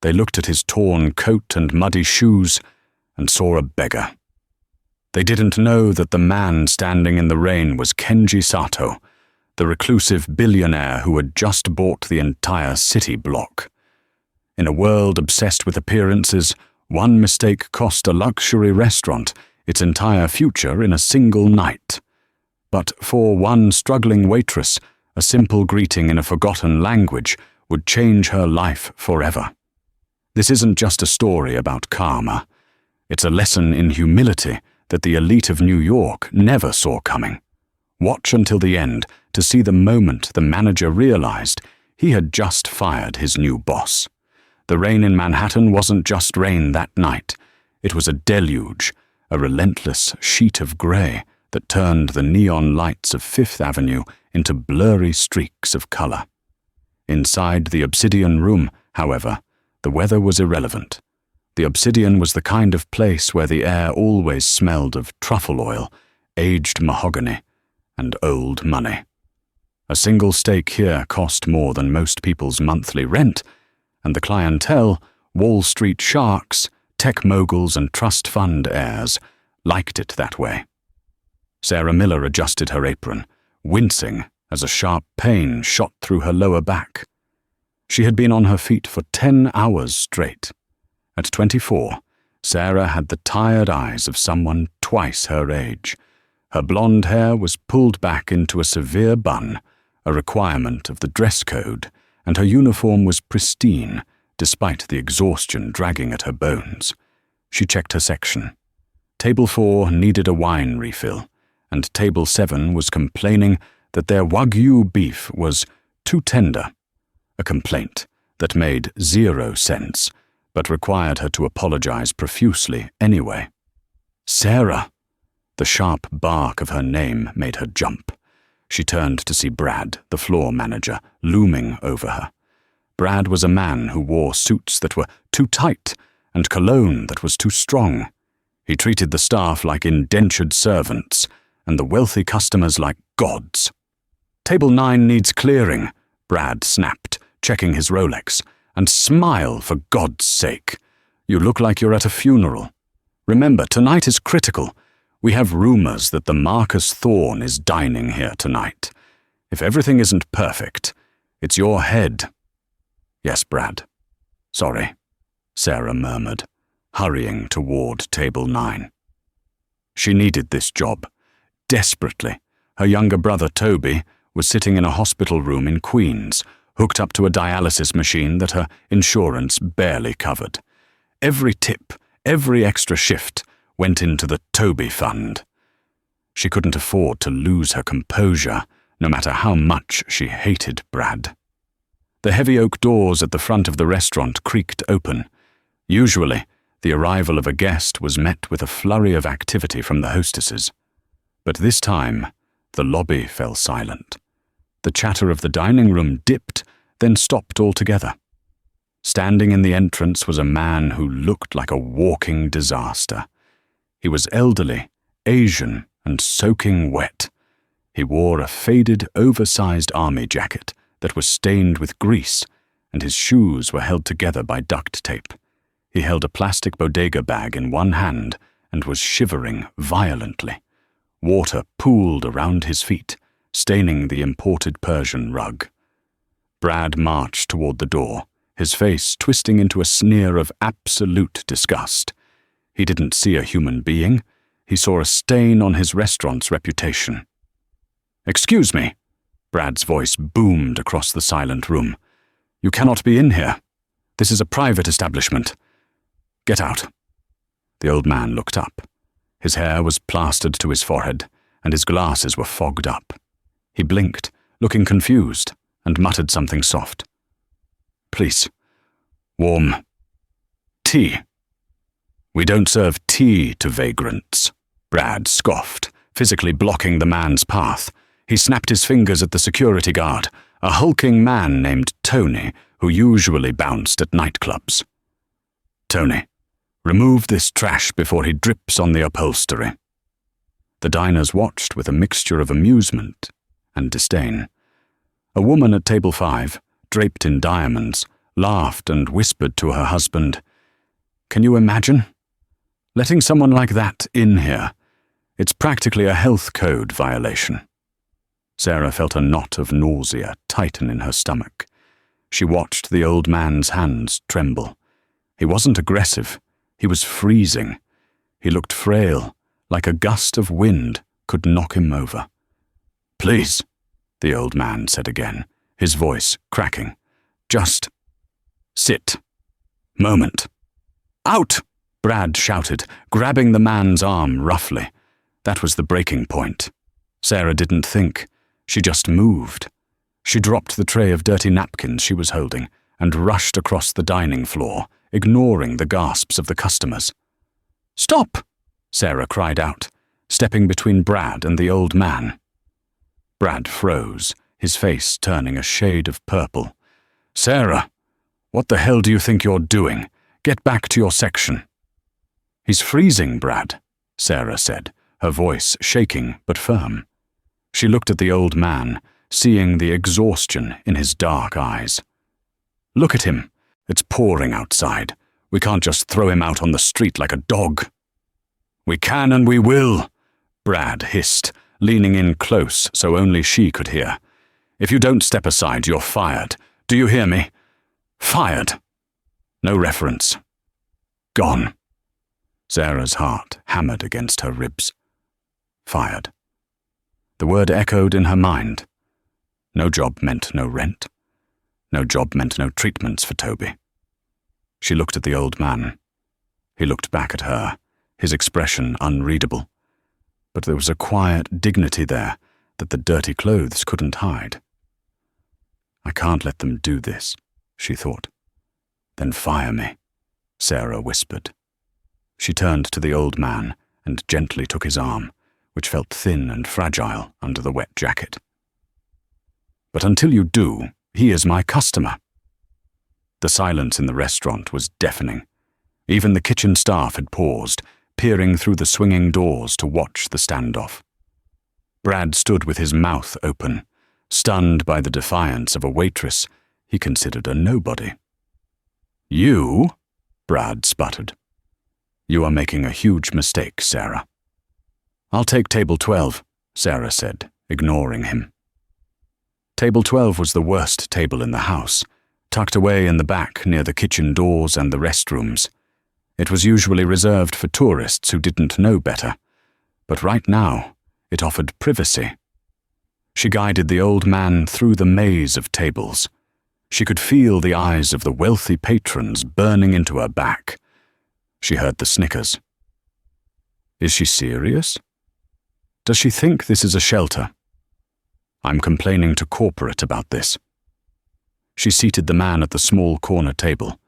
They looked at his torn coat and muddy shoes and saw a beggar. They didn't know that the man standing in the rain was Kenji Sato, the reclusive billionaire who had just bought the entire city block. In a world obsessed with appearances, one mistake cost a luxury restaurant its entire future in a single night. But for one struggling waitress, a simple greeting in a forgotten language would change her life forever. This isn't just a story about karma. It's a lesson in humility that the elite of New York never saw coming. Watch until the end to see the moment the manager realized he had just fired his new boss. The rain in Manhattan wasn't just rain that night. It was a deluge, a relentless sheet of gray that turned the neon lights of Fifth Avenue into blurry streaks of color. Inside the Obsidian room, however, the weather was irrelevant. The Obsidian was the kind of place where the air always smelled of truffle oil, aged mahogany, and old money. A single steak here cost more than most people's monthly rent, and the clientele, Wall Street sharks, tech moguls and trust fund heirs, liked it that way. Sarah Miller adjusted her apron, wincing as a sharp pain shot through her lower back. She had been on her feet for 10 hours straight. At 24, Sarah had the tired eyes of someone twice her age. Her blonde hair was pulled back into a severe bun, a requirement of the dress code, and her uniform was pristine, despite the exhaustion dragging at her bones. She checked her section. Table 4 needed a wine refill, and Table 7 was complaining that their Wagyu beef was too tender, a complaint that made 0 sense, but required her to apologize profusely anyway. Sarah! The sharp bark of her name made her jump. She turned to see Brad, the floor manager, looming over her. Brad was a man who wore suits that were too tight and cologne that was too strong. He treated the staff like indentured servants and the wealthy customers like gods. "Table 9 needs clearing," Brad snapped, checking his Rolex. "And smile, for God's sake. You look like you're at a funeral. Remember, tonight is critical. We have rumors that the Marcus Thorne is dining here tonight. If everything isn't perfect, it's your head." "Yes, Brad. Sorry," Sarah murmured, hurrying toward Table 9. She needed this job, desperately. Her younger brother, Toby, was sitting in a hospital room in Queens, hooked up to a dialysis machine that her insurance barely covered. Every tip, every extra shift went into the Toby fund. She couldn't afford to lose her composure, no matter how much she hated Brad. The heavy oak doors at the front of the restaurant creaked open. Usually, the arrival of a guest was met with a flurry of activity from the hostesses. But this time, the lobby fell silent. The chatter of the dining room dipped, then stopped altogether. Standing in the entrance was a man who looked like a walking disaster. He was elderly, Asian, and soaking wet. He wore a faded, oversized army jacket that was stained with grease, and his shoes were held together by duct tape. He held a plastic bodega bag in one hand and was shivering violently. Water pooled around his feet, staining the imported Persian rug. Brad marched toward the door, his face twisting into a sneer of absolute disgust. He didn't see a human being. He saw a stain on his restaurant's reputation. "Excuse me," Brad's voice boomed across the silent room. "You cannot be in here. This is a private establishment. Get out." The old man looked up. His hair was plastered to his forehead, and his glasses were fogged up. He blinked, looking confused, and muttered something soft. "Please, warm tea." "We don't serve tea to vagrants," Brad scoffed, physically blocking the man's path. He snapped his fingers at the security guard, a hulking man named Tony, who usually bounced at nightclubs. "Tony, remove this trash before he drips on the upholstery." The diners watched with a mixture of amusement and disdain. A woman at Table 5, draped in diamonds, laughed and whispered to her husband, "Can you imagine? Letting someone like that in here. It's practically a health code violation." Sarah felt a knot of nausea tighten in her stomach. She watched the old man's hands tremble. He wasn't aggressive. He was freezing. He looked frail, like a gust of wind could knock him over. "Please," the old man said again, his voice cracking. "Just sit. Moment." "Out!" Brad shouted, grabbing the man's arm roughly. That was the breaking point. Sarah didn't think. She just moved. She dropped the tray of dirty napkins she was holding and rushed across the dining floor, ignoring the gasps of the customers. "Stop!" Sarah cried out, stepping between Brad and the old man. Brad froze, his face turning a shade of purple. "Sarah, what the hell do you think you're doing? Get back to your section." "He's freezing, Brad," Sarah said, her voice shaking but firm. She looked at the old man, seeing the exhaustion in his dark eyes. "Look at him. It's pouring outside. We can't just throw him out on the street like a dog." "We can and we will," Brad hissed, leaning in close so only she could hear. "If you don't step aside, you're fired. Do you hear me? Fired. No reference. Gone." Sarah's heart hammered against her ribs. Fired. The word echoed in her mind. No job meant no rent. No job meant no treatments for Toby. She looked at the old man. He looked back at her, his expression unreadable. But there was a quiet dignity there that the dirty clothes couldn't hide. "I can't let them do this," she thought. "Then fire me," Sarah whispered. She turned to the old man and gently took his arm, which felt thin and fragile under the wet jacket. "But until you do, he is my customer." The silence in the restaurant was deafening. Even the kitchen staff had paused, peering through the swinging doors to watch the standoff. Brad stood with his mouth open, stunned by the defiance of a waitress he considered a nobody. "You?" Brad sputtered. "You are making a huge mistake, Sarah." "I'll take table 12, Sarah said, ignoring him. Table 12 was the worst table in the house, tucked away in the back near the kitchen doors and the restrooms. It was usually reserved for tourists who didn't know better, but right now it offered privacy. She guided the old man through the maze of tables. She could feel the eyes of the wealthy patrons burning into her back. She heard the snickers. Is she serious? Does she think this is a shelter? I'm complaining to corporate about this. She seated the man at the small corner table.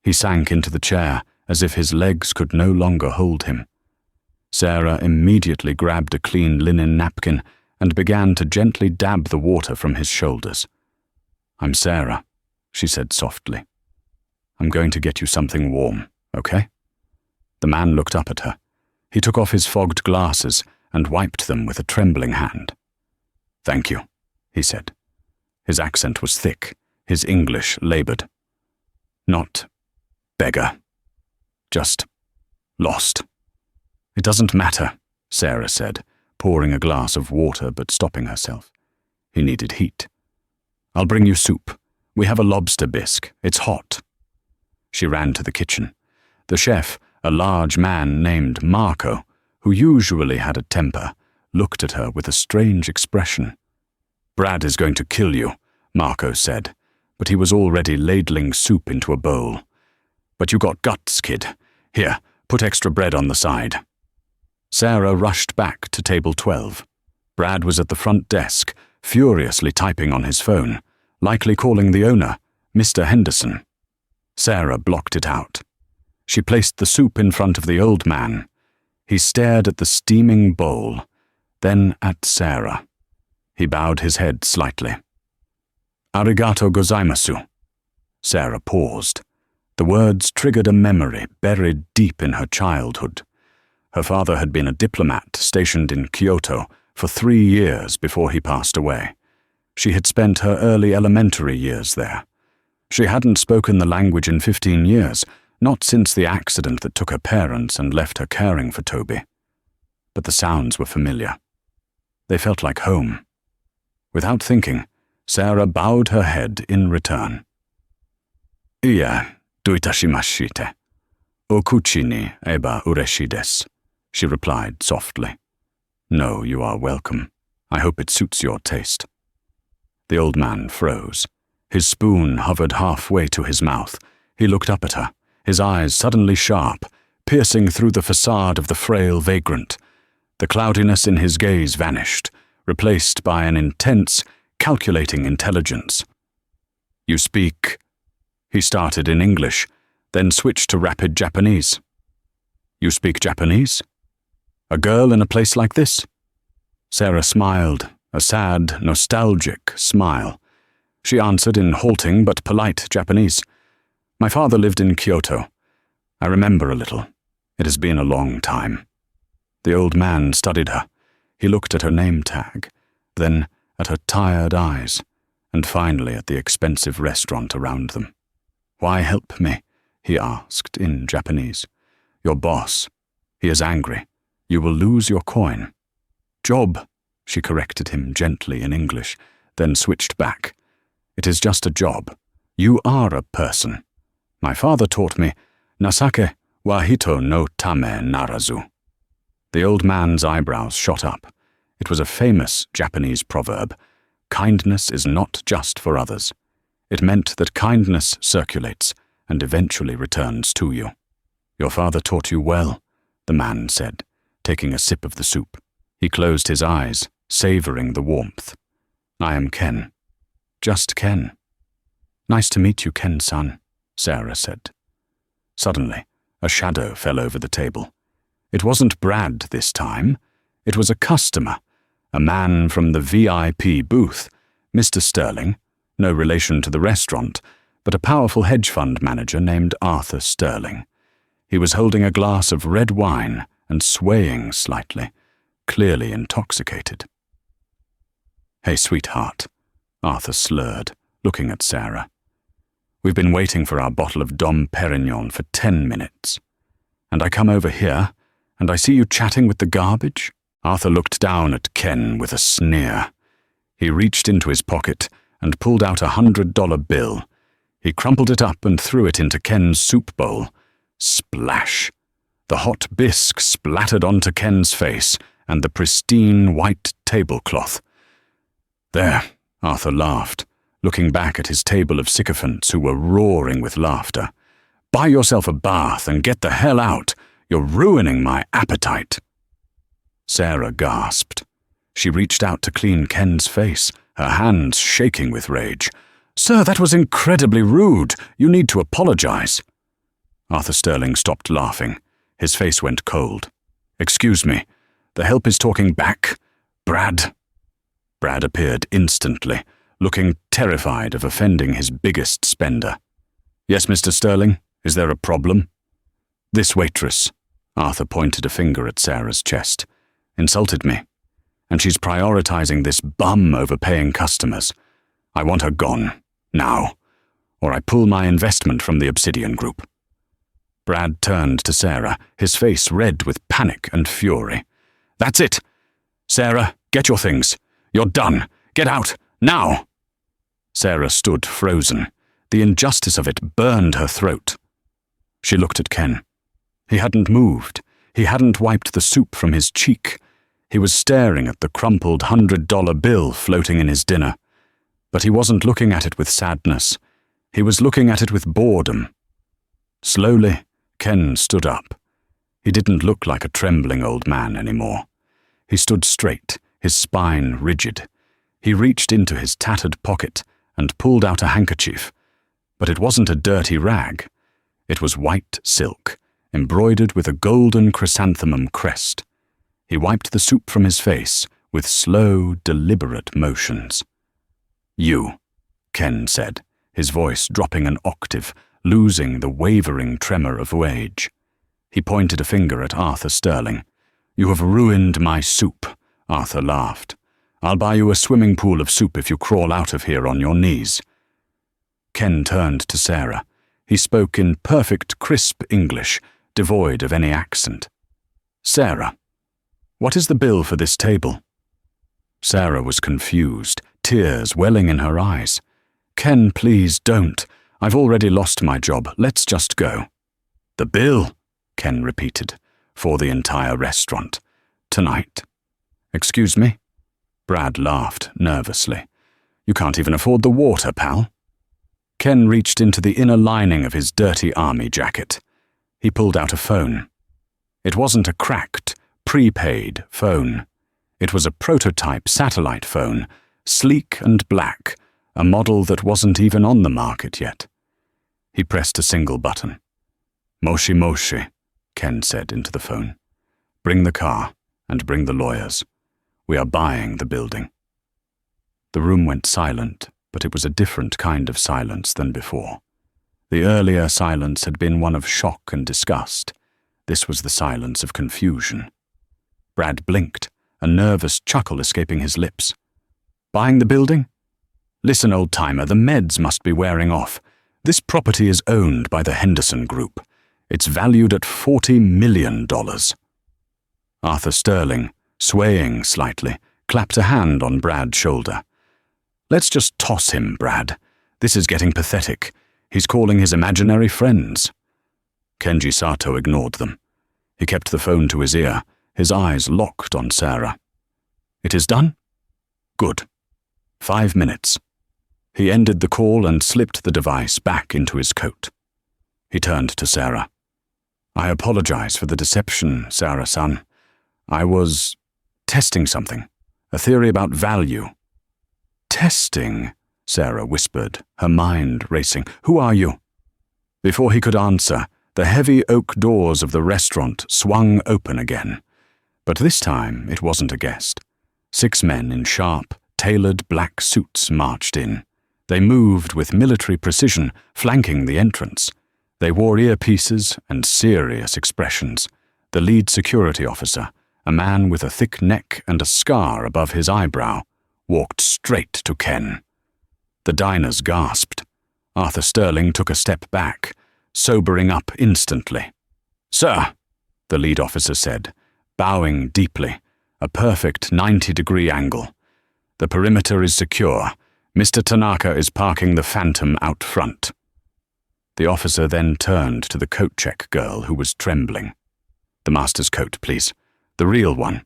He sank into the chair as if his legs could no longer hold him. Sarah immediately grabbed a clean linen napkin and began to gently dab the water from his shoulders. "I'm Sarah," she said softly. "I'm going to get you something warm, okay?" The man looked up at her. He took off his fogged glasses and wiped them with a trembling hand. "Thank you," he said. His accent was thick, his English labored. "Not beggar. Just lost." "It doesn't matter," Sarah said, pouring a glass of water but stopping herself. He needed heat. "I'll bring you soup. We have a lobster bisque. It's hot." She ran to the kitchen. The chef, a large man named Marco, who usually had a temper, looked at her with a strange expression. "Brad is going to kill you," Marco said, but he was already ladling soup into a bowl. "But you got guts, kid. Here, put extra bread on the side." Sarah rushed back to table 12. Brad was at the front desk, furiously typing on his phone, likely calling the owner, Mr. Henderson. Sarah blocked it out. She placed the soup in front of the old man. He stared at the steaming bowl, then at Sarah. He bowed his head slightly. "Arigato gozaimasu." Sarah paused. The words triggered a memory buried deep in her childhood. Her father had been a diplomat stationed in Kyoto for 3 years before he passed away. She had spent her early elementary years there. She hadn't spoken the language in 15 years, not since the accident that took her parents and left her caring for Toby. But the sounds were familiar. They felt like home. Without thinking, Sarah bowed her head in return. Ie, doitashimashite. Okuchi ni eba ureshi desu, she replied softly. No, you are welcome. I hope it suits your taste. The old man froze. His spoon hovered halfway to his mouth. He looked up at her, his eyes suddenly sharp, piercing through the facade of the frail vagrant. The cloudiness in his gaze vanished, replaced by an intense, calculating intelligence. You speak... He started in English, then switched to rapid Japanese. You speak Japanese? A girl in a place like this? Sarah smiled, a sad, nostalgic smile. She answered in halting but polite Japanese. My father lived in Kyoto. I remember a little. It has been a long time. The old man studied her. He looked at her name tag, then at her tired eyes, and finally at the expensive restaurant around them. Why help me? He asked in Japanese. Your boss. He is angry. You will lose your coin. Job, she corrected him gently in English, then switched back. It is just a job. You are a person. My father taught me, Nasake wa hito no tame narazu. The old man's eyebrows shot up. It was a famous Japanese proverb. Kindness is not just for others. It meant that kindness circulates and eventually returns to you. Your father taught you well, the man said, taking a sip of the soup. He closed his eyes, savoring the warmth. I am Ken. Just Ken. Nice to meet you, Ken-san, Sarah said. Suddenly, a shadow fell over the table. It wasn't Brad this time. It was a customer, a man from the VIP booth, Mr. Sterling, no relation to the restaurant, but a powerful hedge fund manager named Arthur Sterling. He was holding a glass of red wine and swaying slightly, clearly intoxicated. Hey, sweetheart, Arthur slurred, looking at Sarah. We've been waiting for our bottle of Dom Perignon for 10 minutes. And I come over here, and I see you chatting with the garbage? Arthur looked down at Ken with a sneer. He reached into his pocket and pulled out a $100 bill. He crumpled it up and threw it into Ken's soup bowl. Splash! The hot bisque splattered onto Ken's face and the pristine white tablecloth. There, Arthur laughed, looking back at his table of sycophants who were roaring with laughter. Buy yourself a bath and get the hell out. You're ruining my appetite. Sarah gasped. She reached out to clean Ken's face, her hands shaking with rage. Sir, that was incredibly rude. You need to apologize. Arthur Sterling stopped laughing. His face went cold. Excuse me. The help is talking back. Brad. Brad appeared instantly, looking terrified of offending his biggest spender. Yes, Mr. Sterling, is there a problem? This waitress, Arthur pointed a finger at Sarah's chest, insulted me, and she's prioritizing this bum over paying customers. I want her gone, now, or I pull my investment from the Obsidian Group. Brad turned to Sarah, his face red with panic and fury. That's it! Sarah, get your things. You're done. Get out, now! Sarah stood frozen. The injustice of it burned her throat. She looked at Ken. He hadn't moved. He hadn't wiped the soup from his cheek. He was staring at the crumpled $100 bill floating in his dinner. But he wasn't looking at it with sadness. He was looking at it with boredom. Slowly, Ken stood up. He didn't look like a trembling old man anymore. He stood straight, his spine rigid. He reached into his tattered pocket and pulled out a handkerchief. But it wasn't a dirty rag. It was white silk, embroidered with a golden chrysanthemum crest. He wiped the soup from his face with slow, deliberate motions. You, Ken said, his voice dropping an octave, losing the wavering tremor of rage. He pointed a finger at Arthur Sterling. You have ruined my soup, Arthur laughed. I'll buy you a swimming pool of soup if you crawl out of here on your knees. Ken turned to Sarah. He spoke in perfect, crisp English, devoid of any accent. "Sarah, what is the bill for this table?" Sarah was confused, tears welling in her eyes. "Ken, please don't. I've already lost my job. Let's just go." "The bill," Ken repeated, "for the entire restaurant. Tonight." "Excuse me?" Brad laughed nervously. "You can't even afford the water, pal." Ken reached into the inner lining of his dirty army jacket. He pulled out a phone. It wasn't a cracked, prepaid phone. It was a prototype satellite phone, sleek and black, a model that wasn't even on the market yet. He pressed a single button. "Moshi Moshi," Ken said into the phone. "Bring the car, and bring the lawyers. We are buying the building." The room went silent, but it was a different kind of silence than before. The earlier silence had been one of shock and disgust. This was the silence of confusion. Brad blinked, a nervous chuckle escaping his lips. "Buying the building? Listen, old-timer, the meds must be wearing off. This property is owned by the Henderson Group. It's valued at $40 million. Arthur Sterling, swaying slightly, clapped a hand on Brad's shoulder. "Let's just toss him, Brad. This is getting pathetic. He's calling his imaginary friends." Kenji Sato ignored them. He kept the phone to his ear, his eyes locked on Sarah. "It is done? Good. 5 minutes." He ended the call and slipped the device back into his coat. He turned to Sarah. "I apologize for the deception, Sarah-san. I was testing something, a theory about value." "Testing?" Sarah whispered, her mind racing. "Who are you?" Before he could answer, the heavy oak doors of the restaurant swung open again. But this time it wasn't a guest. 6 men in sharp, tailored black suits marched in. They moved with military precision, flanking the entrance. They wore earpieces and serious expressions. The lead security officer, a man with a thick neck and a scar above his eyebrow, walked straight to Ken. The diners gasped. Arthur Sterling took a step back, sobering up instantly. "Sir," the lead officer said, bowing deeply, a perfect 90-degree angle. "The perimeter is secure. Mr. Tanaka is parking the Phantom out front." The officer then turned to the coat check girl who was trembling. "The master's coat, please. The real one."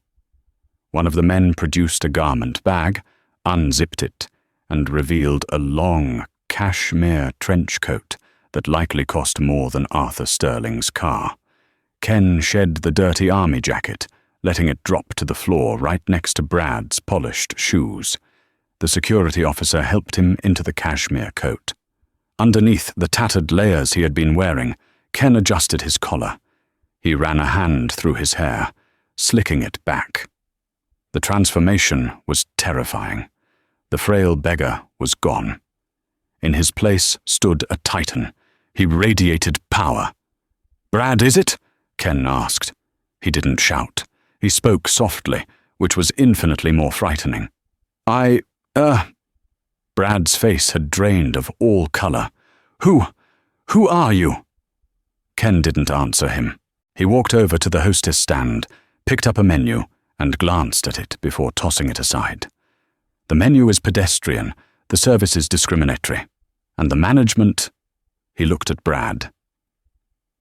One of the men produced a garment bag, unzipped it, and revealed a long cashmere trench coat that likely cost more than Arthur Sterling's car. Ken shed the dirty army jacket, letting it drop to the floor right next to Brad's polished shoes. The security officer helped him into the cashmere coat. Underneath the tattered layers he had been wearing, Ken adjusted his collar. He ran a hand through his hair, slicking it back. The transformation was terrifying. The frail beggar was gone. In his place stood a titan. He radiated power. "Brad, is it?" Ken asked. He didn't shout. He spoke softly, which was infinitely more frightening. Brad's face had drained of all color. Who are you?" Ken didn't answer him. He walked over to the hostess stand, picked up a menu, and glanced at it before tossing it aside. "The menu is pedestrian, the service is discriminatory, and the management," he looked at Brad,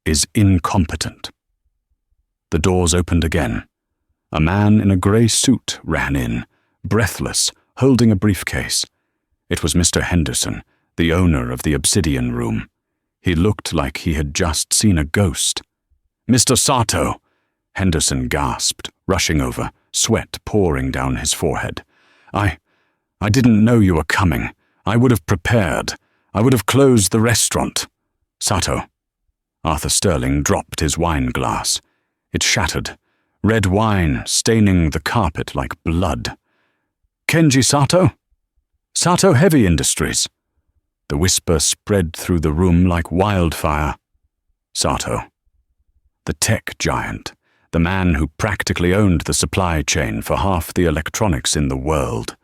"is incompetent." The doors opened again. A man in a grey suit ran in, breathless, holding a briefcase. It was Mr. Henderson, the owner of the Obsidian Room. He looked like he had just seen a ghost. "Mr. Sato!" Henderson gasped, rushing over, sweat pouring down his forehead. I didn't know you were coming. I would have prepared. I would have closed the restaurant." "Sato." Arthur Sterling dropped his wine glass. It shattered, red wine staining the carpet like blood. "Kenji Sato? Sato Heavy Industries." The whisper spread through the room like wildfire. Sato. The tech giant, the man who practically owned the supply chain for half the electronics in the world.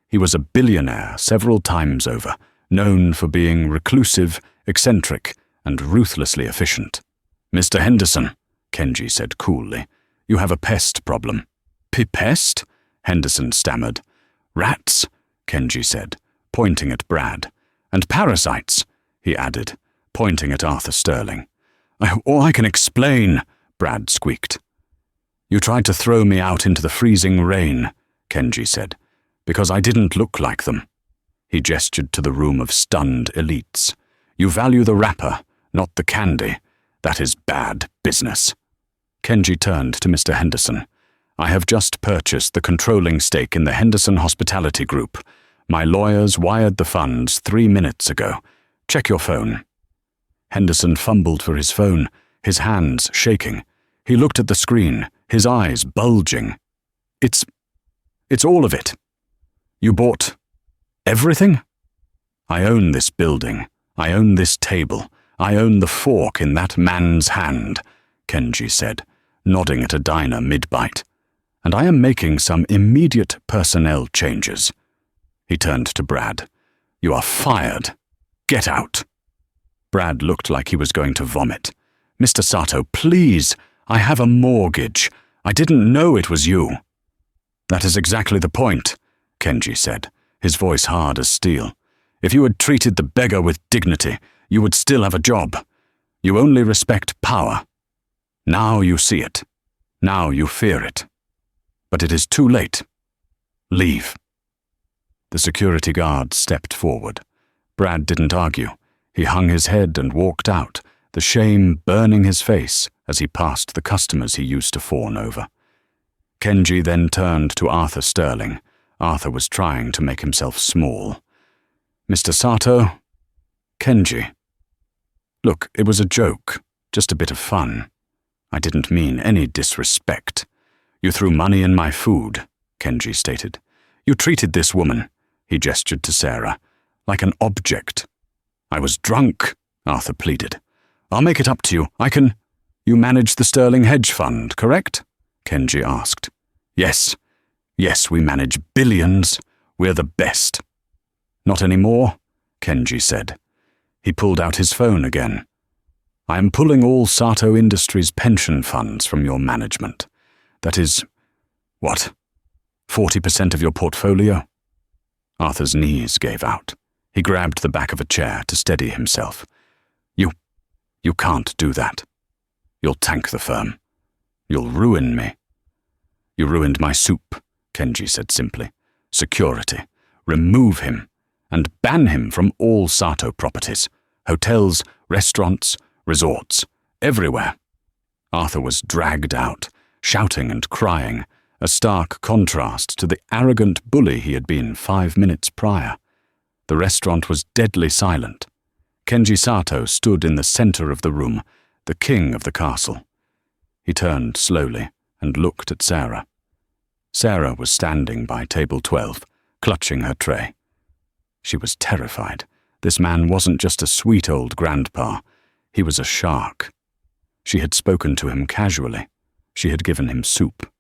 He was a billionaire several times over, known for being reclusive, eccentric, and ruthlessly efficient. "Mr. Henderson," Kenji said coolly, "you have a pest problem." "Pest?" Henderson stammered. "Rats," Kenji said, pointing at Brad. "And parasites," he added, pointing at Arthur Sterling. I can explain," Brad squeaked. "You tried to throw me out into the freezing rain," Kenji said, "because I didn't look like them." He gestured to the room of stunned elites. "You value the wrapper, not the candy. That is bad business." Kenji turned to Mr. Henderson. "I have just purchased the controlling stake in the Henderson Hospitality Group. My lawyers wired the funds 3 minutes ago. Check your phone." Henderson fumbled for his phone, his hands shaking. He looked at the screen, his eyes bulging. It's all of it. You bought everything?" "I own this building. I own this table. I own the fork in that man's hand," Kenji said, nodding at a diner mid-bite. "And I am making some immediate personnel changes." He turned to Brad. "You are fired. Get out." Brad looked like he was going to vomit. "Mr. Sato, please, I have a mortgage. I didn't know it was you." "That is exactly the point," Kenji said, his voice hard as steel. "If you had treated the beggar with dignity, you would still have a job. You only respect power. Now you see it. Now you fear it. But it is too late. Leave." The security guard stepped forward. Brad didn't argue. He hung his head and walked out, the shame burning his face as he passed the customers he used to fawn over. Kenji then turned to Arthur Sterling. Arthur was trying to make himself small. "Mr. Sato?" "Kenji. Look, it was a joke, just a bit of fun. I didn't mean any disrespect. You threw money in my food," Kenji stated. "You treated this woman," he gestured to Sarah, "like an object." "I was drunk," Arthur pleaded. "I'll make it up to you. You manage the Sterling hedge fund, correct?" Kenji asked. Yes, we manage billions. We're the best." "Not anymore," Kenji said. He pulled out his phone again. "I am pulling all Sato Industries pension funds from your management. That is, 40% of your portfolio?" Arthur's knees gave out. He grabbed the back of a chair to steady himself. You can't do that. You'll tank the firm. You'll ruin me." "You ruined my soup," Kenji said simply. "Security. Remove him, and ban him from all Sato properties. Hotels, restaurants, resorts, everywhere." Arthur was dragged out, shouting and crying, a stark contrast to the arrogant bully he had been 5 minutes prior. The restaurant was deadly silent. Kenji Sato stood in the center of the room, the king of the castle. He turned slowly and looked at Sarah. Sarah was standing by table 12, clutching her tray. She was terrified. This man wasn't just a sweet old grandpa. He was a shark. She had spoken to him casually. She had given him soup.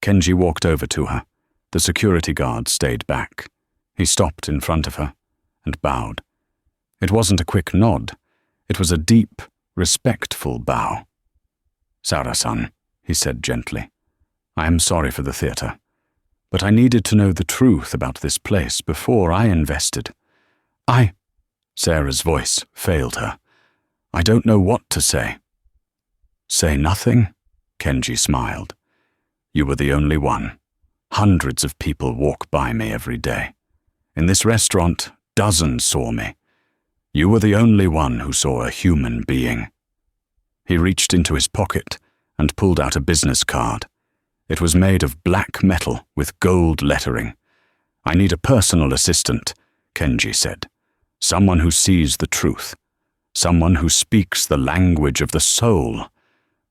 Kenji walked over to her. The security guard stayed back. He stopped in front of her and bowed. It wasn't a quick nod. It was a deep, respectful bow. "Sarah-san," he said gently, "I am sorry for the theater, but I needed to know the truth about this place before I invested. Sarah's voice failed her. "I don't know what to say." "Say nothing," Kenji smiled. "You were the only one. Hundreds of people walk by me every day. In this restaurant, dozens saw me. You were the only one who saw a human being." He reached into his pocket and pulled out a business card. It was made of black metal with gold lettering. "I need a personal assistant," Kenji said. "Someone who sees the truth. Someone who speaks the language of the soul.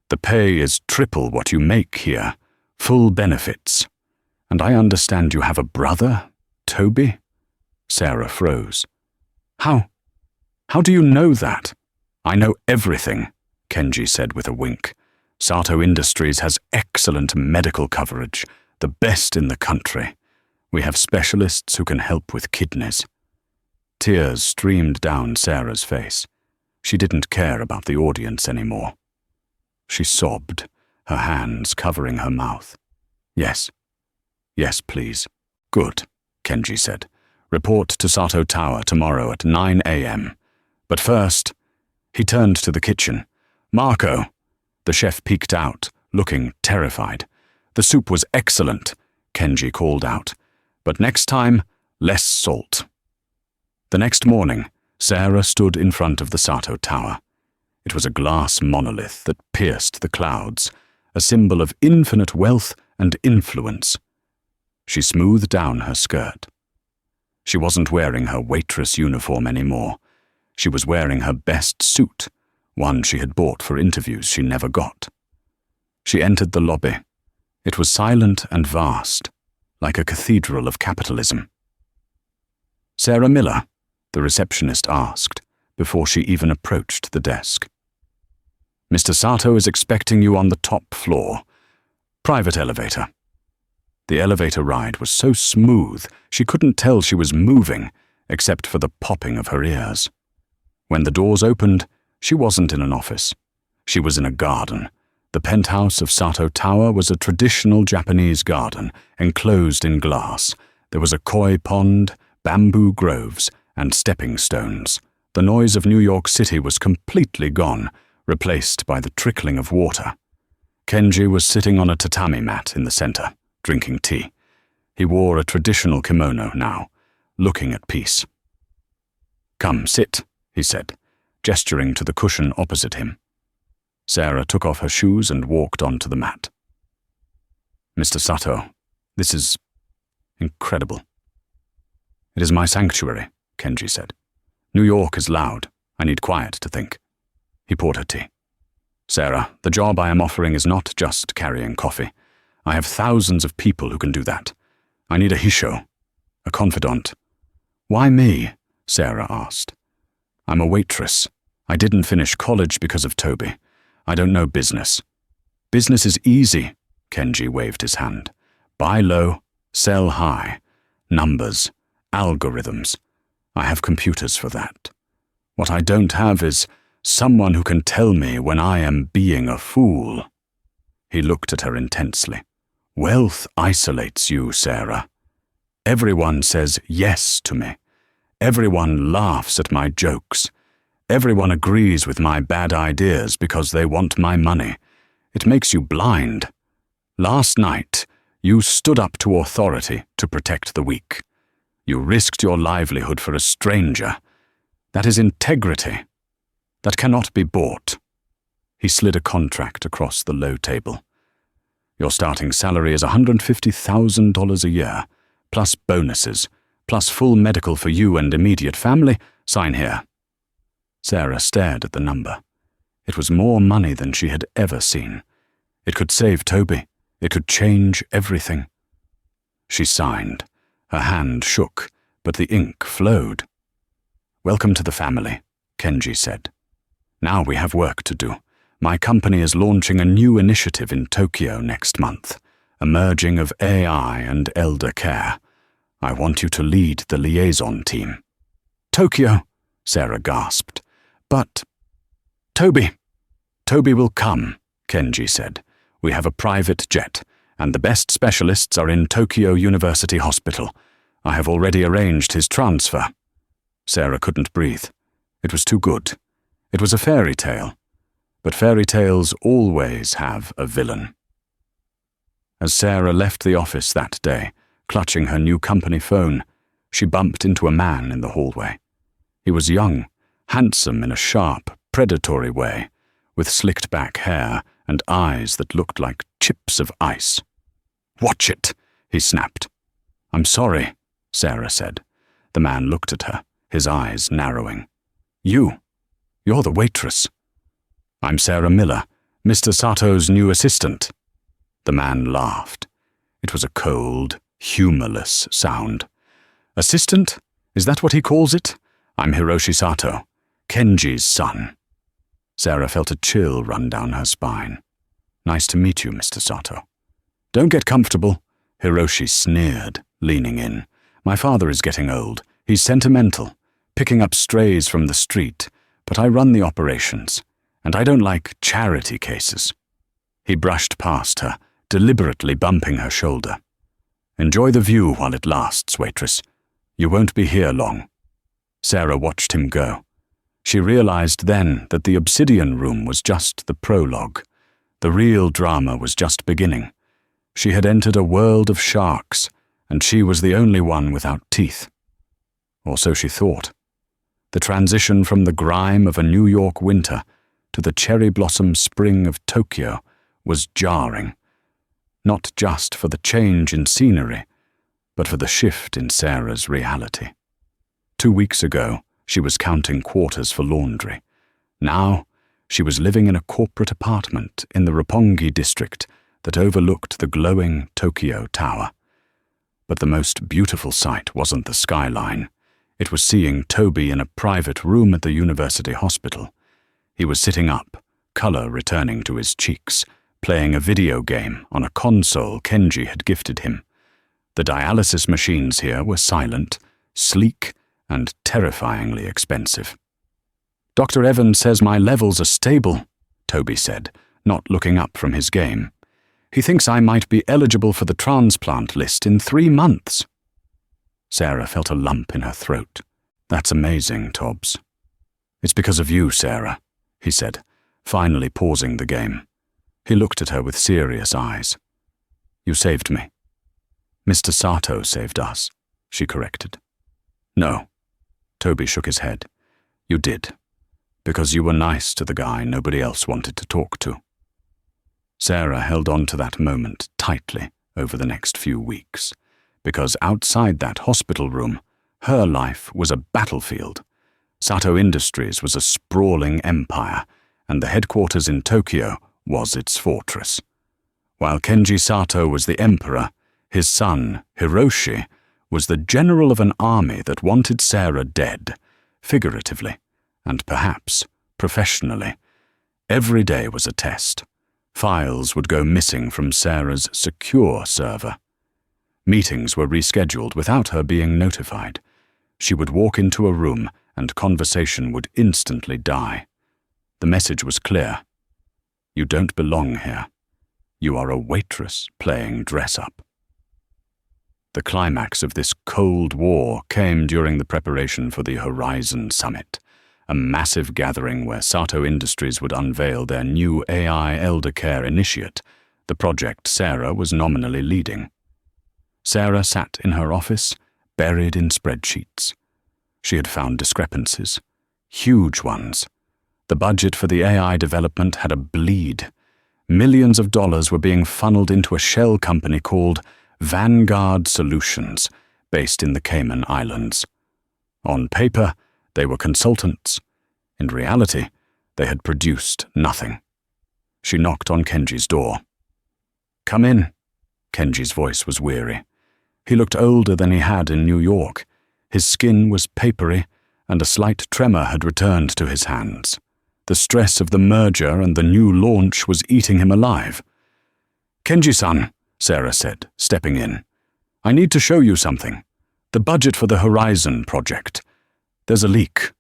The pay is triple what you make here. Full benefits. And I understand you have a brother, Toby?" Sarah froze. How do you know that?" "I know everything," Kenji said with a wink. "Sato Industries has excellent medical coverage, the best in the country. We have specialists who can help with kidneys." Tears streamed down Sarah's face. She didn't care about the audience anymore. She sobbed, her hands covering her mouth. Yes. Yes, please. Good, Kenji said. Report to Sato Tower tomorrow at 9 a.m. But first, he turned to the kitchen. Marco! The chef peeked out, looking terrified. The soup was excellent, Kenji called out. But next time, less salt. The next morning, Sarah stood in front of the Sato Tower. It was a glass monolith that pierced the clouds, a symbol of infinite wealth and influence. She smoothed down her skirt. She wasn't wearing her waitress uniform anymore. She was wearing her best suit, one she had bought for interviews she never got. She entered the lobby. It was silent and vast, like a cathedral of capitalism. Sarah Miller, the receptionist asked, before she even approached the desk. Mr. Sato is expecting you on the top floor. Private elevator. The elevator ride was so smooth she couldn't tell she was moving, except for the popping of her ears. When the doors opened, she wasn't in an office. She was in a garden. The penthouse of Sato Tower was a traditional Japanese garden, enclosed in glass. There was a koi pond, bamboo groves, and stepping stones. The noise of New York City was completely gone, replaced by the trickling of water. Kenji was sitting on a tatami mat in the center, drinking tea. He wore a traditional kimono now, looking at peace. Come, sit, he said, gesturing to the cushion opposite him. Sarah took off her shoes and walked onto the mat. Mr. Sato, this is incredible. It is my sanctuary, Kenji said. New York is loud. I need quiet to think. He poured her tea. Sarah, the job I am offering is not just carrying coffee. I have thousands of people who can do that. I need a hisho, a confidant. Why me? Sarah asked. I'm a waitress. I didn't finish college because of Toby. I don't know business. Business is easy, Kenji waved his hand. Buy low, sell high. Numbers, algorithms. I have computers for that. What I don't have is someone who can tell me when I am being a fool. He looked at her intensely. Wealth isolates you, Sarah. Everyone says yes to me. Everyone laughs at my jokes. Everyone agrees with my bad ideas because they want my money. It makes you blind. Last night, you stood up to authority to protect the weak. You risked your livelihood for a stranger. That is integrity. That cannot be bought. He slid a contract across the low table. Your starting salary is $150,000 a year, plus bonuses, plus full medical for you and immediate family. Sign here. Sarah stared at the number. It was more money than she had ever seen. It could save Toby. It could change everything. She signed. Her hand shook, but the ink flowed. Welcome to the family, Kenji said. Now we have work to do. My company is launching a new initiative in Tokyo next month, a merging of AI and elder care. I want you to lead the liaison team. Tokyo, Sarah gasped. But Toby will come, Kenji said. We have a private jet, and the best specialists are in Tokyo University Hospital. I have already arranged his transfer. Sarah couldn't breathe. It was too good. It was a fairy tale. But fairy tales always have a villain. As Sarah left the office that day, clutching her new company phone, she bumped into a man in the hallway. He was young, handsome in a sharp, predatory way, with slicked-back hair and eyes that looked like chips of ice. "Watch it," he snapped. "I'm sorry," Sarah said. The man looked at her, his eyes narrowing. You're the waitress." "I'm Sarah Miller, Mr. Sato's new assistant." The man laughed. It was a cold, humorless sound. "Assistant? Is that what he calls it? I'm Hiroshi Sato, Kenji's son." Sarah felt a chill run down her spine. "Nice to meet you, Mr. Sato." "Don't get comfortable," Hiroshi sneered, leaning in. "My father is getting old. He's sentimental. picking up strays from the street, but I run the operations, and I don't like charity cases." He brushed past her, deliberately bumping her shoulder. "Enjoy the view while it lasts, Waitress. You won't be here long." Sarah watched him go. She realized then that the Obsidian room was just the prologue. The real drama was just beginning. She had entered a world of sharks, and she was the only one without teeth. Or so she thought. The transition from the grime of a New York winter to the cherry blossom spring of Tokyo was jarring, not just for the change in scenery, but for the shift in Sarah's reality. 2 weeks ago, she was counting quarters for laundry. Now, she was living in a corporate apartment in the Roppongi district that overlooked the glowing Tokyo Tower. But the most beautiful sight wasn't the skyline. It was seeing Toby in a private room at the university hospital. He was sitting up, color returning to his cheeks, playing a video game on a console Kenji had gifted him. The dialysis machines here were silent, sleek, and terrifyingly expensive. "Dr. Evans says my levels are stable," Toby said, not looking up from his game. "He thinks I might be eligible for the transplant list in 3 months." Sarah felt a lump in her throat. "That's amazing, Tobbs." "It's because of you, Sarah," he said, finally pausing the game. He looked at her with serious eyes. "You saved me." "Mr. Sato saved us," she corrected. "No." Toby shook his head. "You did. Because you were nice to the guy nobody else wanted to talk to." Sarah held on to that moment tightly over the next few weeks, because outside that hospital room, her life was a battlefield. Sato Industries was a sprawling empire, and the headquarters in Tokyo was its fortress. While Kenji Sato was the emperor, his son, Hiroshi, was the general of an army that wanted Sarah dead, figuratively, and perhaps professionally. Every day was a test. Files would go missing from Sarah's secure server. Meetings were rescheduled without her being notified. She would walk into a room and conversation would instantly die. The message was clear. You don't belong here. You are a waitress playing dress-up. The climax of this Cold War came during the preparation for the Horizon Summit, a massive gathering where Sato Industries would unveil their new AI elder care initiate, the project Sarah was nominally leading. Sarah sat in her office, buried in spreadsheets. She had found discrepancies, huge ones. The budget for the AI development had a bleed. Millions of dollars were being funneled into a shell company called Vanguard Solutions, based in the Cayman Islands. On paper, they were consultants. In reality, they had produced nothing. She knocked on Kenji's door. "Come in." Kenji's voice was weary. He looked older than he had in New York. His skin was papery, and a slight tremor had returned to his hands. The stress of the merger and the new launch was eating him alive. "Kenji-san," Sarah said, stepping in. "I need to show you something. The budget for the Horizon project. There's a leak."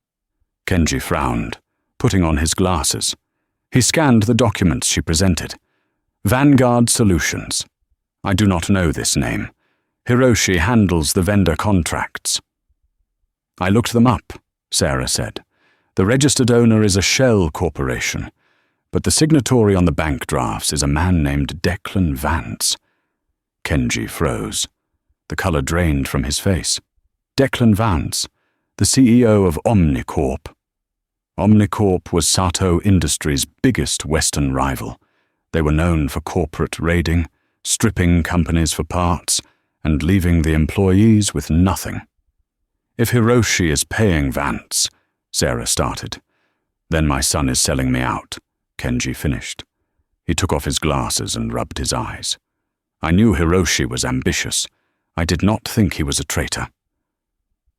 Kenji frowned, putting on his glasses. He scanned the documents she presented. Vanguard Solutions. I do not know this name. Hiroshi handles the vendor contracts. "I looked them up," Sarah said. "The registered owner is a shell corporation, but the signatory on the bank drafts is a man named Declan Vance." Kenji froze. The color drained from his face. Declan Vance, the CEO of Omnicorp. Omnicorp was Sato Industries' biggest Western rival. They were known for corporate raiding, stripping companies for parts, and leaving the employees with nothing. "If Hiroshi is paying Vance," Sarah started. "Then my son is selling me out," Kenji finished. He took off his glasses and rubbed his eyes. "I knew Hiroshi was ambitious. I did not think he was a traitor."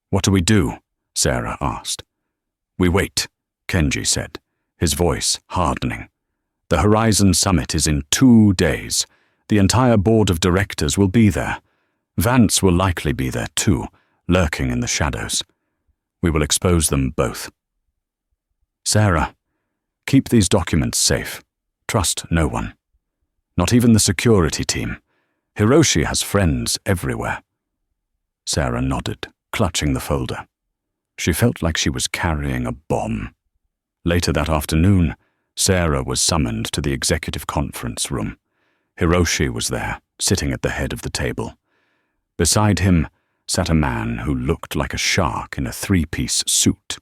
"What do we do?" Sarah asked. "We wait," Kenji said, his voice hardening. "The Horizon Summit is in 2 days. The entire board of directors will be there. Vance will likely be there too, lurking in the shadows. We will expose them both. Sarah, keep these documents safe. Trust no one. Not even the security team. Hiroshi has friends everywhere. Sarah nodded, clutching the folder. She felt like she was carrying a bomb. Later that afternoon, Sarah was summoned to the executive conference room. Hiroshi was there, sitting at the head of the table. Beside him sat a man who looked like a shark in a three-piece suit.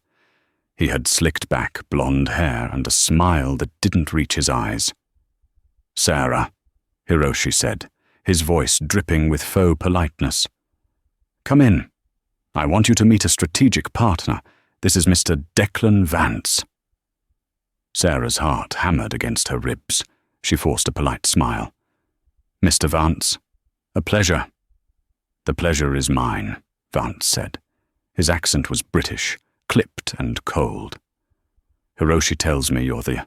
He had slicked back blonde hair and a smile that didn't reach his eyes. "Sarah," Hiroshi said, his voice dripping with faux politeness. "Come in. I want you to meet a strategic partner. This is Mr. Declan Vance." Sarah's heart hammered against her ribs. She forced a polite smile. "Mr. Vance, a pleasure." "The pleasure is mine," Vance said. His accent was British, clipped and cold. "Hiroshi tells me you're the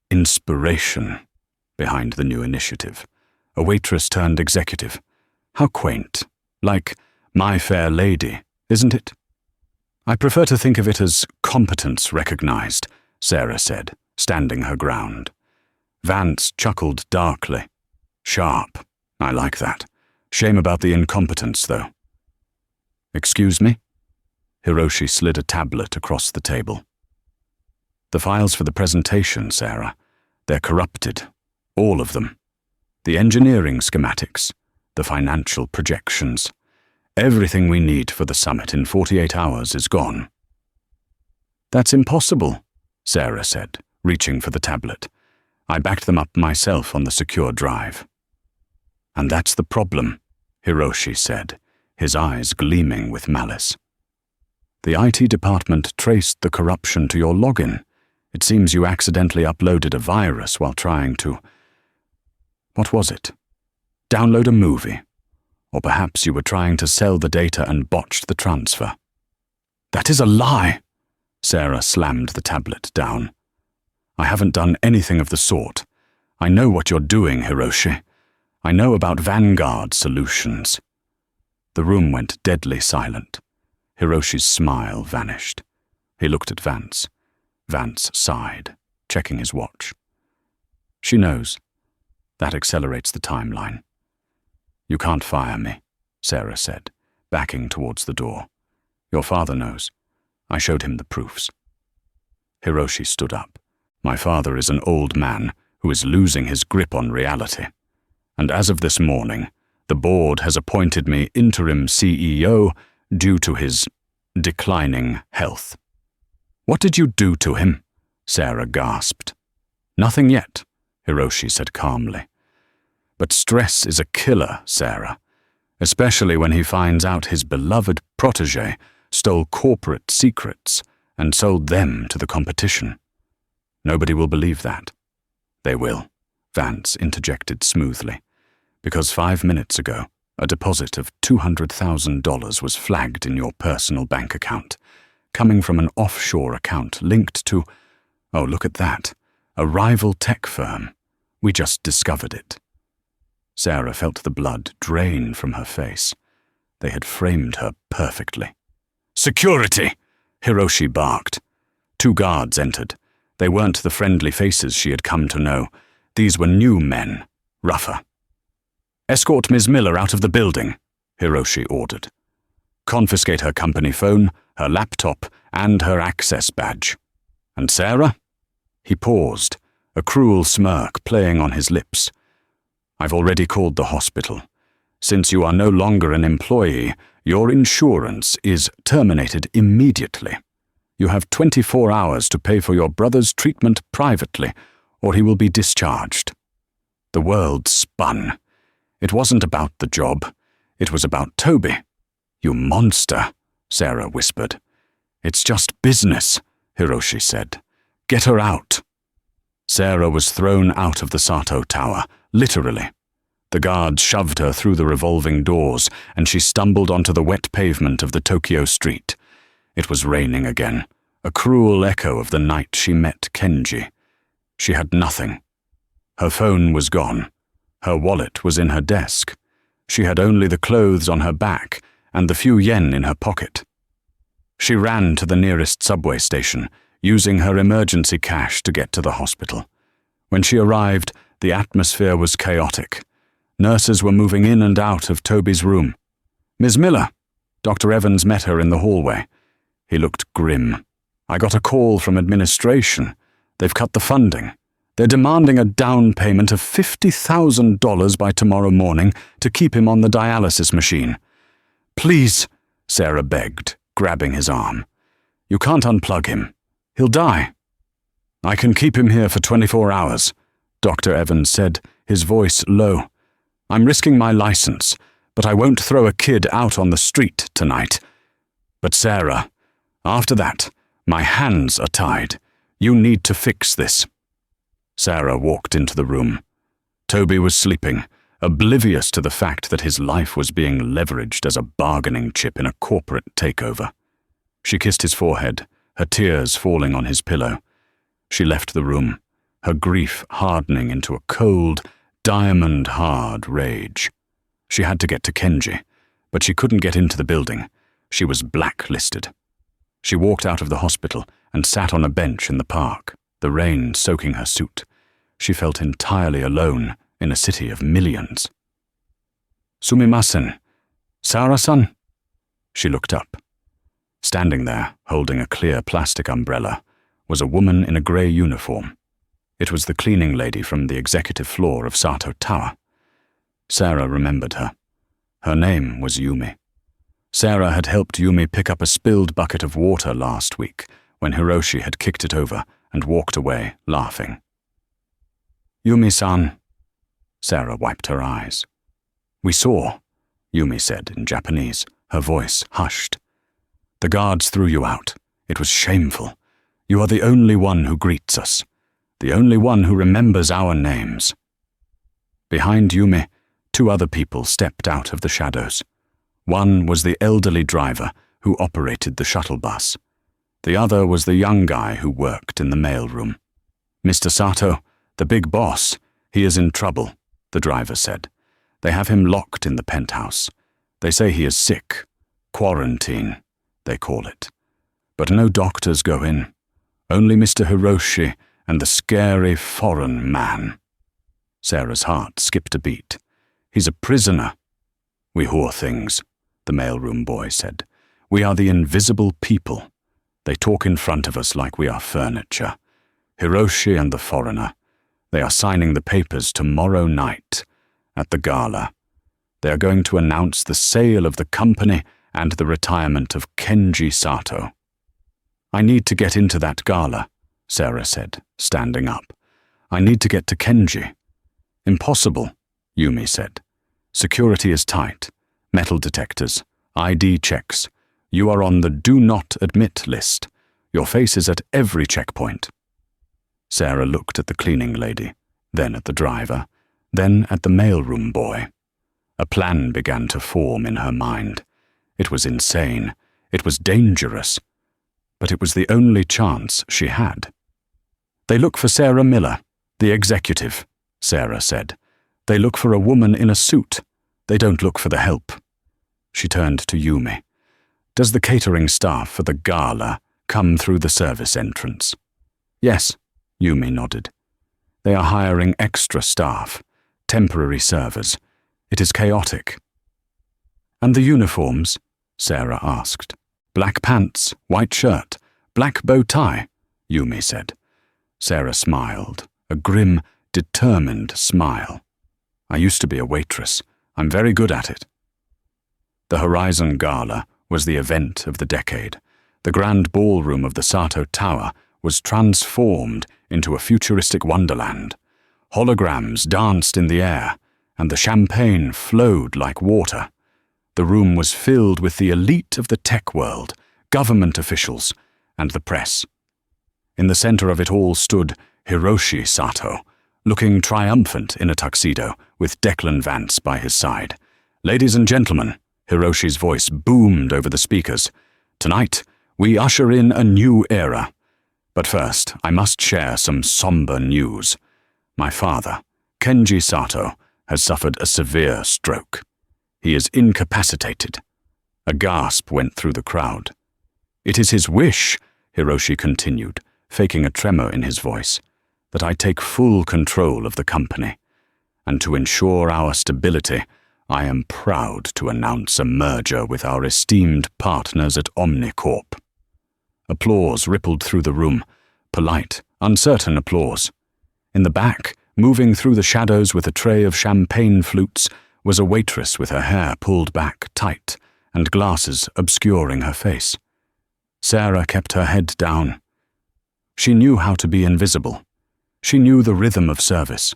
inspiration behind the new initiative. A waitress turned executive. How quaint. Like My Fair Lady, isn't it?" "I prefer to think of it as competence recognized," Sarah said, standing her ground. Vance chuckled darkly. "Sharp. I like that. Shame about the incompetence, though." "Excuse me?" Hiroshi slid a tablet across the table. "The files for the presentation, Sarah. They're corrupted. All of them. The engineering schematics, the financial projections. Everything we need for the summit in 48 hours is gone." "That's impossible," Sarah said, reaching for the tablet. "I backed them up myself on the secure drive." "And that's the problem," Hiroshi said, his eyes gleaming with malice. "The IT department traced the corruption to your login. It seems you accidentally uploaded a virus while trying to... What was it? Download a movie. Or perhaps you were trying to sell the data and botched the transfer." "That is a lie!" Sarah slammed the tablet down. "I haven't done anything of the sort. I know what you're doing, Hiroshi. I know about Vanguard Solutions." The room went deadly silent. Hiroshi's smile vanished. He looked at Vance. Vance sighed, checking his watch. "She knows. That accelerates the timeline." "You can't fire me," Sarah said, backing towards the door. "Your father knows. I showed him the proofs." Hiroshi stood up. "My father is an old man who is losing his grip on reality. And as of this morning, the board has appointed me interim CEO due to his declining health." "What did you do to him?" Sarah gasped. "Nothing yet," Hiroshi said calmly. "But stress is a killer, Sarah, especially when he finds out his beloved protégé stole corporate secrets and sold them to the competition. Nobody will believe that." "They will," Vance interjected smoothly, "because 5 minutes ago, a deposit of $200,000 was flagged in your personal bank account, coming from an offshore account linked to, oh, look at that, a rival tech firm. We just discovered it." Sarah felt the blood drain from her face. They had framed her perfectly. "Security!" Hiroshi barked. 2 guards entered. They weren't the friendly faces she had come to know. These were new men, rougher. "Escort Ms. Miller out of the building," Hiroshi ordered. "Confiscate her company phone, her laptop, and her access badge. And Sarah?" He paused, a cruel smirk playing on his lips. "I've already called the hospital. Since you are no longer an employee, your insurance is terminated immediately. You have 24 hours to pay for your brother's treatment privately, or he will be discharged." The world spun. It wasn't about the job. It was about Toby. "You monster," Sarah whispered. "It's just business," Hiroshi said. "Get her out." Sarah was thrown out of the Sato Tower, literally. The guards shoved her through the revolving doors, and she stumbled onto the wet pavement of the Tokyo street. It was raining again, a cruel echo of the night she met Kenji. She had nothing. Her phone was gone. Her wallet was in her desk. She had only the clothes on her back and the few yen in her pocket. She ran to the nearest subway station, using her emergency cash to get to the hospital. When she arrived, the atmosphere was chaotic. Nurses were moving in and out of Toby's room. "Ms. Miller." Dr. Evans met her in the hallway. He looked grim. "I got a call from administration. They've cut the funding. They're demanding a down payment of $50,000 by tomorrow morning to keep him on the dialysis machine." "Please," Sarah begged, grabbing his arm. "You can't unplug him. He'll die." "I can keep him here for 24 hours, Dr. Evans said, his voice low. "I'm risking my license, but I won't throw a kid out on the street tonight." "But Sarah, after that, my hands are tied. You need to fix this." Sarah walked into the room. Toby was sleeping, oblivious to the fact that his life was being leveraged as a bargaining chip in a corporate takeover. She kissed his forehead, her tears falling on his pillow. She left the room, her grief hardening into a cold, diamond-hard rage. She had to get to Kenji, but she couldn't get into the building. She was blacklisted. She walked out of the hospital and sat on a bench in the park, the rain soaking her suit. She felt entirely alone in a city of millions. "Sumimasen. Sarah-san?" She looked up. Standing there, holding a clear plastic umbrella, was a woman in a grey uniform. It was the cleaning lady from the executive floor of Sato Tower. Sarah remembered her. Her name was Yumi. Sarah had helped Yumi pick up a spilled bucket of water last week when Hiroshi had kicked it over and walked away, laughing. "Yumi-san." Sarah wiped her eyes. "We saw," Yumi said in Japanese, her voice hushed. "The guards threw you out. It was shameful. You are the only one who greets us, the only one who remembers our names." Behind Yumi, 2 other people stepped out of the shadows. One was the elderly driver who operated the shuttle bus. The other was the young guy who worked in the mailroom. "Mr. Sato, the big boss, he is in trouble," the driver said. "They have him locked in the penthouse. They say he is sick. Quarantine, they call it. But no doctors go in. Only Mr. Hiroshi and the scary foreign man." Sarah's heart skipped a beat. "He's a prisoner." "We whore things," the mailroom boy said. "We are the invisible people. They talk in front of us like we are furniture. Hiroshi and the foreigner. They are signing the papers tomorrow night at the Gala. They are going to announce the sale of the company and the retirement of Kenji Sato." "I need to get into that Gala," Sarah said, standing up. "I need to get to Kenji." "Impossible," Yumi said. "Security is tight. Metal detectors, ID checks. You are on the do not admit list. Your face is at every checkpoint." Sarah looked at the cleaning lady, then at the driver, then at the mailroom boy. A plan began to form in her mind. It was insane. It was dangerous. But it was the only chance she had. "They look for Sarah Miller, the executive," Sarah said. "They look for a woman in a suit. They don't look for the help." She turned to Yumi. "Does the catering staff for the Gala come through the service entrance?" "Yes," Yumi nodded. "They are hiring extra staff, temporary servers. It is chaotic." "And the uniforms?" Sarah asked. "Black pants, white shirt, black bow tie," Yumi said. Sarah smiled, a grim, determined smile. "I used to be a waitress. I'm very good at it." The Horizon Gala was the event of the decade. The grand ballroom of the Sato Tower was transformed into a futuristic wonderland. Holograms danced in the air, and the champagne flowed like water. The room was filled with the elite of the tech world, government officials, and the press. In the center of it all stood Hiroshi Sato, looking triumphant in a tuxedo, with Declan Vance by his side. "Ladies and gentlemen," Hiroshi's voice boomed over the speakers, "tonight we usher in a new era. But first, I must share some somber news. My father, Kenji Sato, has suffered a severe stroke. He is incapacitated." A gasp went through the crowd. It is his wish," Hiroshi continued, faking a tremor in his voice, "that I take full control of the company. And to ensure our stability, I am proud to announce a merger with our esteemed partners at Omnicorp." Applause rippled through the room, polite, uncertain applause. In the back, moving through the shadows with a tray of champagne flutes, was a waitress with her hair pulled back tight and glasses obscuring her face. Sarah kept her head down. She knew how to be invisible. She knew the rhythm of service.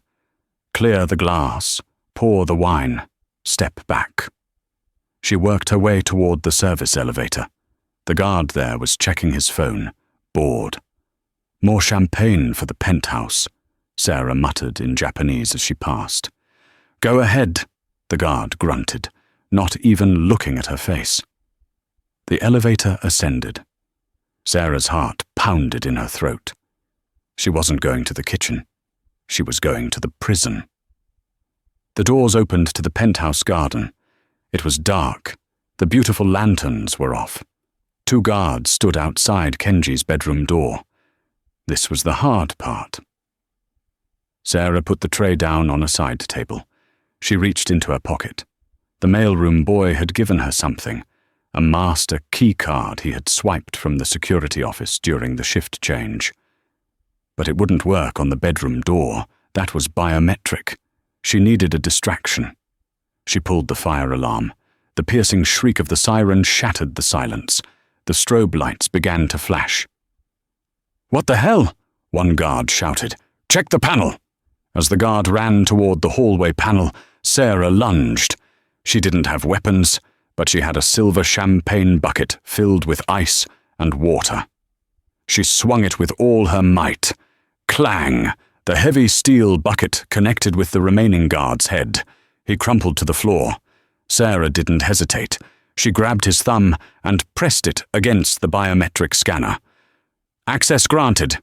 Clear the glass, pour the wine, step back. She worked her way toward the service elevator. The guard there was checking his phone, bored. "More champagne for the penthouse," Sarah muttered in Japanese as she passed. "Go ahead," the guard grunted, not even looking at her face. The elevator ascended. Sarah's heart pounded in her throat. She wasn't going to the kitchen. She was going to the prison. The doors opened to the penthouse garden. It was dark. The beautiful lanterns were off. 2 guards stood outside Kenji's bedroom door. This was the hard part. Sarah put the tray down on a side table. She reached into her pocket. The mailroom boy had given her something, a master key card he had swiped from the security office during the shift change. But it wouldn't work on the bedroom door. That was biometric. She needed a distraction. She pulled the fire alarm. The piercing shriek of the siren shattered the silence. The strobe lights began to flash. "What the hell?" one guard shouted. "Check the panel!" As the guard ran toward the hallway panel, Sarah lunged. She didn't have weapons, but she had a silver champagne bucket filled with ice and water. She swung it with all her might. Clang! The heavy steel bucket connected with the remaining guard's head. He crumpled to the floor. Sarah didn't hesitate. She grabbed his thumb and pressed it against the biometric scanner. "Access granted."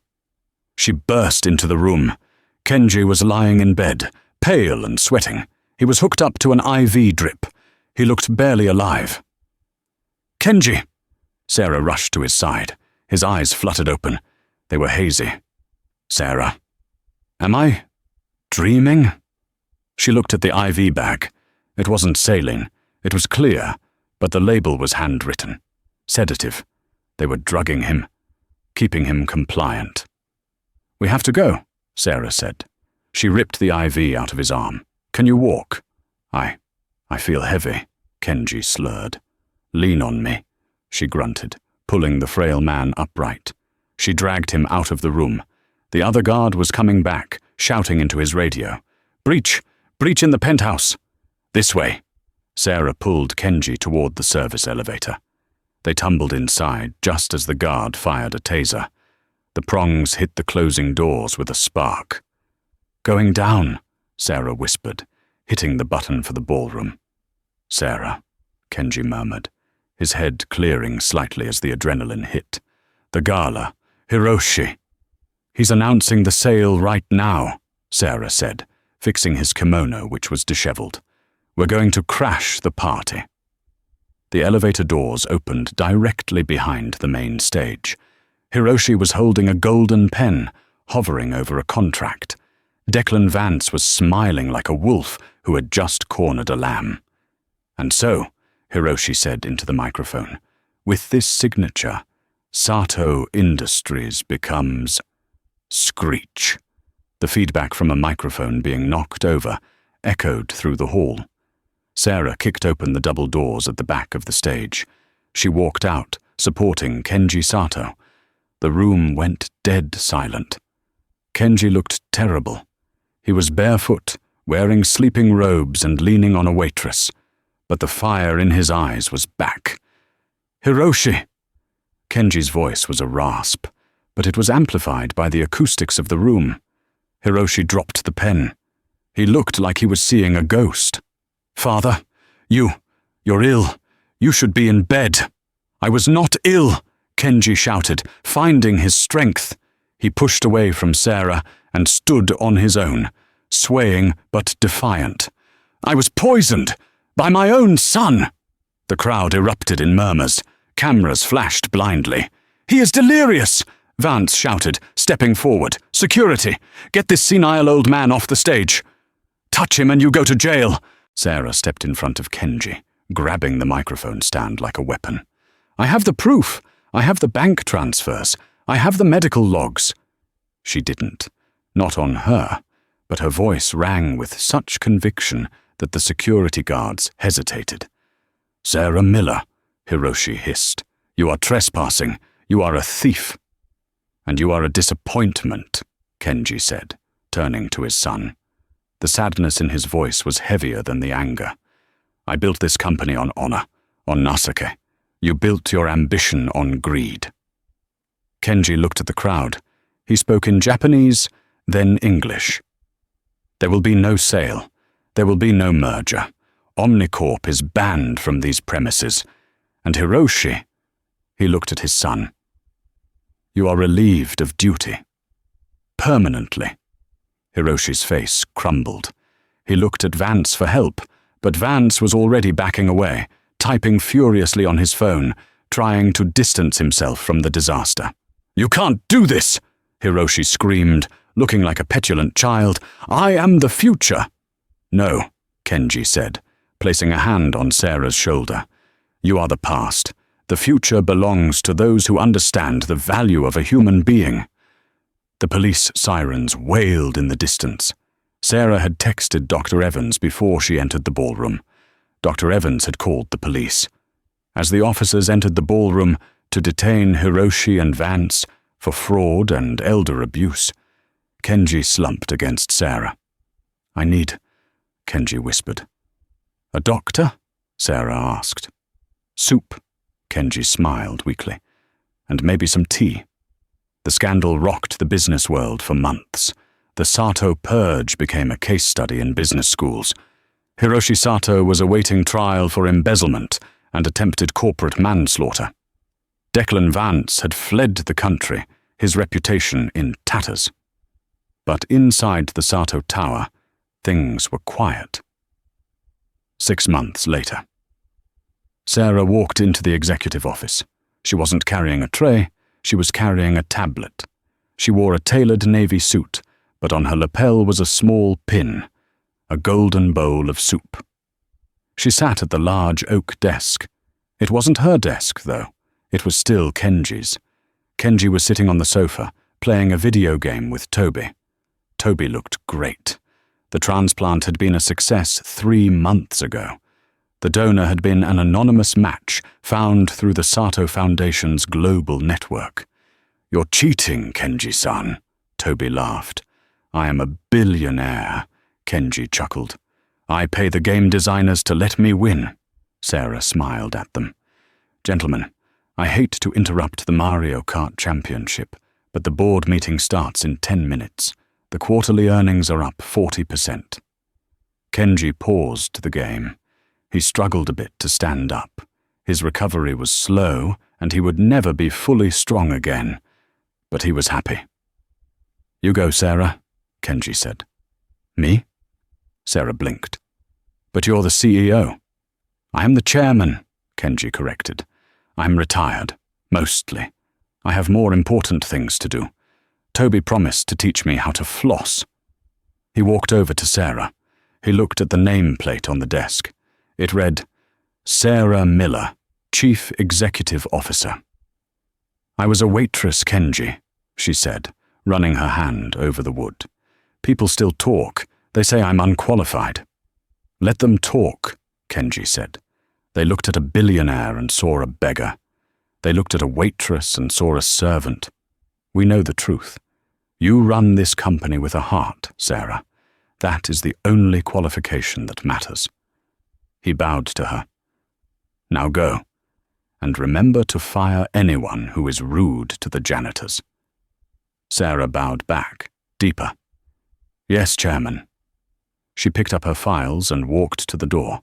She burst into the room. Kenji was lying in bed, pale and sweating. He was hooked up to an IV drip. He looked barely alive. "Kenji!" Sarah rushed to his side. His eyes fluttered open. They were hazy. "Sarah. Am I dreaming?" She looked at the IV bag. It wasn't saline. It was clear, but the label was handwritten. Sedative. They were drugging him, keeping him compliant. "We have to go," Sarah said. She ripped the IV out of his arm. "Can you walk?" I feel heavy," Kenji slurred. "Lean on me," she grunted, pulling the frail man upright. She dragged him out of the room. The other guard was coming back, shouting into his radio. "Breach! Breach in the penthouse!" "This way." Sarah pulled Kenji toward the service elevator. They tumbled inside just as the guard fired a taser. The prongs hit the closing doors with a spark. "Going down," Sarah whispered, hitting the button for the ballroom. "Sarah," Kenji murmured, his head clearing slightly as the adrenaline hit. "The Gala. Hiroshi." "He's announcing the sale right now," Sarah said, fixing his kimono, which was disheveled. "We're going to crash the party." The elevator doors opened directly behind the main stage. Hiroshi was holding a golden pen, hovering over a contract. Declan Vance was smiling like a wolf who had just cornered a lamb. "And so," Hiroshi said into the microphone, "with this signature, Sato Industries becomes..." Screech. The feedback from a microphone being knocked over echoed through the hall. Sarah kicked open the double doors at the back of the stage. She walked out, supporting Kenji Sato. The room went dead silent. Kenji looked terrible. He was barefoot, wearing sleeping robes and leaning on a waitress, but the fire in his eyes was back. "Hiroshi!" Kenji's voice was a rasp, but it was amplified by the acoustics of the room. Hiroshi dropped the pen. He looked like he was seeing a ghost. "Father, you're ill. You should be in bed." "I was not ill," Kenji shouted, finding his strength. He pushed away from Sarah and stood on his own, swaying but defiant. "I was poisoned by my own son." The crowd erupted in murmurs. Cameras flashed blindly. "He is delirious!" Vance shouted, stepping forward. "Security! Get this senile old man off the stage!" "Touch him and you go to jail!" Sarah stepped in front of Kenji, grabbing the microphone stand like a weapon. "I have the proof! I have the bank transfers! I have the medical logs!" She didn't. Not on her, but her voice rang with such conviction that the security guards hesitated. "Sarah Miller," Hiroshi hissed. "You are trespassing. You are a thief." "And you are a disappointment," Kenji said, turning to his son. The sadness in his voice was heavier than the anger. "I built this company on honor, on Nasake. You built your ambition on greed." Kenji looked at the crowd. He spoke in Japanese, then English. "There will be no sale. There will be no merger. Omnicorp is banned from these premises. And Hiroshi," he looked at his son, "you are relieved of duty. Permanently." Hiroshi's face crumbled. He looked at Vance for help, but Vance was already backing away, typing furiously on his phone, trying to distance himself from the disaster. "You can't do this!" Hiroshi screamed, looking like a petulant child. "I am the future!" "No," Kenji said, placing a hand on Sarah's shoulder. "You are the past. The future belongs to those who understand the value of a human being." The police sirens wailed in the distance. Sarah had texted Dr. Evans before she entered the ballroom. Dr. Evans had called the police. As the officers entered the ballroom to detain Hiroshi and Vance for fraud and elder abuse, Kenji slumped against Sarah. "I need," Kenji whispered. "A doctor?" Sarah asked. "Soup," Kenji smiled weakly, "and maybe some tea." The scandal rocked the business world for months. The Sato purge became a case study in business schools. Hiroshi Sato was awaiting trial for embezzlement and attempted corporate manslaughter. Declan Vance had fled the country, his reputation in tatters. But inside the Sato Tower, things were quiet. 6 months later. Sarah walked into the executive office. She wasn't carrying a tray, she was carrying a tablet. She wore a tailored navy suit, but on her lapel was a small pin, a golden bowl of soup. She sat at the large oak desk. It wasn't her desk, though. It was still Kenji's. Kenji was sitting on the sofa, playing a video game with Toby. Toby looked great. The transplant had been a success 3 months ago. The donor had been an anonymous match found through the Sato Foundation's global network. "You're cheating, Kenji-san," Toby laughed. "I am a billionaire," Kenji chuckled. "I pay the game designers to let me win." Sarah smiled at them. "Gentlemen, I hate to interrupt the Mario Kart Championship, but the board meeting starts in 10 minutes. The quarterly earnings are up 40%. Kenji paused the game. He struggled a bit to stand up. His recovery was slow, and he would never be fully strong again. But he was happy. "You go, Sarah," Kenji said. "Me?" Sarah blinked. "But you're the CEO." "I am the chairman," Kenji corrected. "I'm retired, mostly. I have more important things to do. Toby promised to teach me how to floss." He walked over to Sarah. He looked at the nameplate on the desk. It read, "Sarah Miller, Chief Executive Officer." "I was a waitress, Kenji," she said, running her hand over the wood. "People still talk. They say I'm unqualified." "Let them talk," Kenji said. They looked at a billionaire and saw a beggar. They looked at a waitress and saw a servant. We know the truth. You run this company with a heart, Sarah. That is the only qualification that matters. He bowed to her. "Now go, and remember to fire anyone who is rude to the janitors." Sarah bowed back, deeper. "Yes, Chairman." She picked up her files and walked to the door.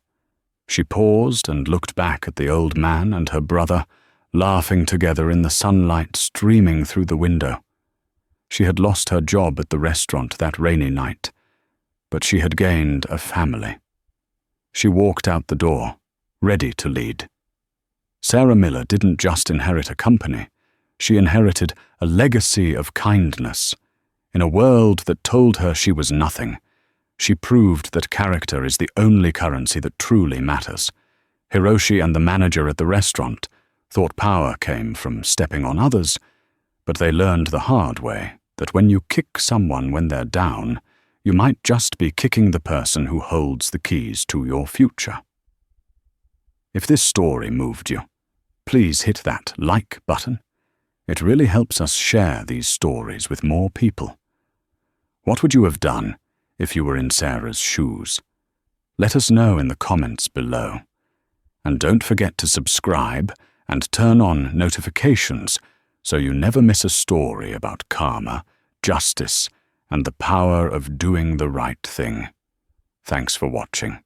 She paused and looked back at the old man and her brother, laughing together in the sunlight streaming through the window. She had lost her job at the restaurant that rainy night, but she had gained a family. She walked out the door, ready to lead. Sarah Miller didn't just inherit a company. She inherited a legacy of kindness. In a world that told her she was nothing, she proved that character is the only currency that truly matters. Hiroshi and the manager at the restaurant thought power came from stepping on others, but they learned the hard way that when you kick someone when they're down, you might just be kicking the person who holds the keys to your future. If this story moved you, please hit that like button. It really helps us share these stories with more people. What would you have done if you were in Sarah's shoes? Let us know in the comments below. And don't forget to subscribe and turn on notifications so you never miss a story about karma, justice, and the power of doing the right thing. Thanks for watching.